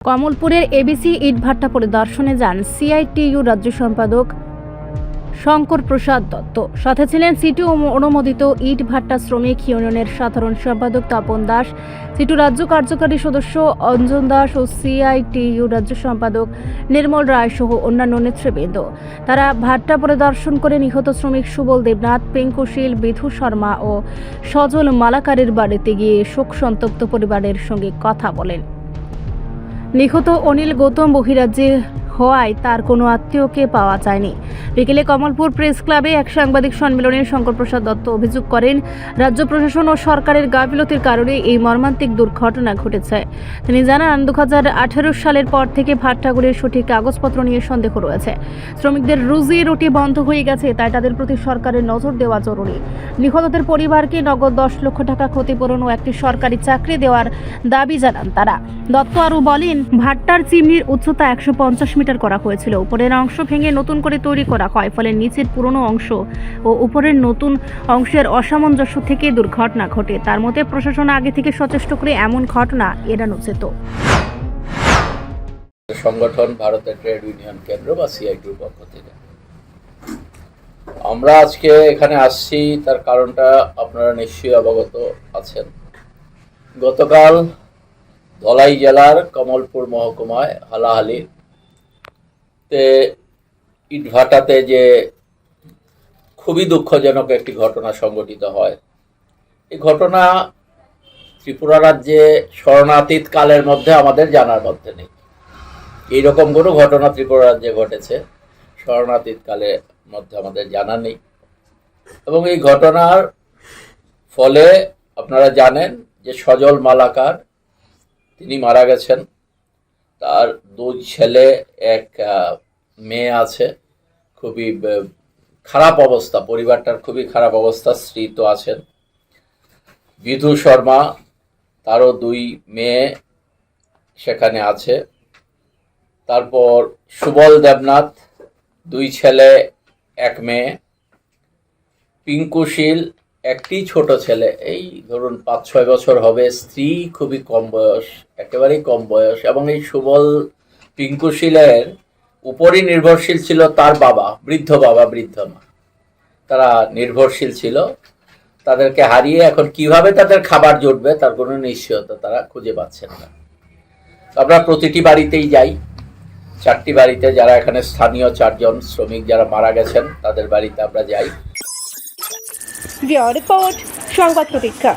কমলপুরের ABC ইটভাটা পরিদর্শনে যান সিআইটিইউ রাজ্য সম্পাদক শঙ্কর প্রসাদ দত্ত। সাথে ছিলেন সিটু অনুমোদিত ইটভাটা শ্রমিক ইউনিয়নের সাধারণ সম্পাদক তপন দাস, সিটু রাজ্য কার্যকারী সদস্য অঞ্জন দাস ও সিআইটিইউ রাজ্য সম্পাদক নির্মল রায় সহ অন্যান্য নেতৃবৃন্দ। তারা ভাট্টা পরিদর্শন করে নিহত শ্রমিক সুবল দেবনাথ, পিঙ্কুশীল, বিধু শর্মা ও সজল মালাকারের বাড়িতে গিয়ে শোক সন্তপ্ত পরিবারের সঙ্গে কথা বলেন। নিহত অনিল গৌতম বহিরাজ্যে হওয়ায় তার কোনো আত্মীয়কে পাওয়া যায়নি। বিকেলে কমলপুর প্রেস ক্লাবে এক সাংবাদিক সম্মেলনে শঙ্কর প্রসাদ দত্ত অভিযোগ করেন, রাজ্য প্রশাসন ও সরকারের গাফিলতির কারণে এই মর্মান্তিক দুর্ঘটনা ঘটেছে। তিনি জানান, 2018 সালের পর থেকে ভাট্টাগুলির সঠিক কাগজপত্র নিয়ে সন্দেহ রয়েছে। শ্রমিকদের রুজি রুটি বন্ধ হয়ে গেছে, তাই তাদের প্রতি সরকারের নজর দেওয়া জরুরি। নিহতদের পরিবারকে নগদ 10 লক্ষ টাকা ক্ষতিপূরণ ও একটি সরকারি চাকরি দেওয়ার দাবি জানান তারা। দত্ত আরও বলেন, ভাট্টার চিমনির উচ্চতা 150 মিটার করা হয়েছিল। উপরের অংশ ভেঙে নতুন করে তৈরি করা হয়, ফলে নিচের পুরনো অংশ ও উপরের নতুন অংশের অসামঞ্জস্য থেকে দুর্ঘটনা ঘটে। তার মতে প্রশাসন আগে থেকে সচেষ্ট করে এমন ঘটনা এড়ানো যেত। সংগঠন ভারতের ট্রেড ইউনিয়ন কেন্দ্র বা সিআইটির পক্ষ থেকে আমরা আজকে এখানে আসছি, তার কারণটা আপনারা নিশ্চয়ই অবগত আছেন। গতকাল ধলাই জেলার কমলপুর মহকুমায় হালাহালি ইটভাটাতে যে খুবই দুঃখজনক একটি ঘটনা সংঘটিত হয়। এই ঘটনা ত্রিপুরা রাজ্যে স্মরণাতীত কালের মধ্যে আমাদের জানার মধ্যে নেই। এইরকম কোনো ঘটনা ত্রিপুরা রাজ্যে ঘটেছে স্মরণাতীত কালের মধ্যে আমাদের জানা নেই। এবং এই ঘটনার ফলে আপনারা জানেন যে সজল মালাকার তিনি মারা গেছেন। তার 2 ছেলে, এক মেয়ে আছে। খুবই খারাপ অবস্থা, পরিবারটার খুবই খারাপ অবস্থা। স্ত্রী তো আছেন। বিধু শর্মা, তারও 2 মেয়ে সেখানে আছে। তারপর সুবল দেবনাথ, 2 ছেলে, 1 মেয়ে। পিঙ্কুশীল, একটি ছোট ছেলে, এই ধরুন 5-6 বছর হবে। স্ত্রী খুবই কম বয়স, একেবারেই কম বয়স। এবং এই সুবল পিঙ্কুশীলের উপরই নির্ভরশীল ছিল তার বাবা, বৃদ্ধ মা। তারা নির্ভরশীল ছিল। তাদেরকে হারিয়ে এখন কিভাবে তাদের খাবার জুটবে তার কোনো নিশ্চয়তা তারা খুঁজে পাচ্ছেন না। আমরা প্রতিটি বাড়িতেই যাই, 4টি বাড়িতে, যারা এখানে স্থানীয় 4 জন শ্রমিক যারা মারা গেছেন তাদের বাড়িতে আমরা যাই। রিপোর্ট সংবাদ প্রতীক্ষা।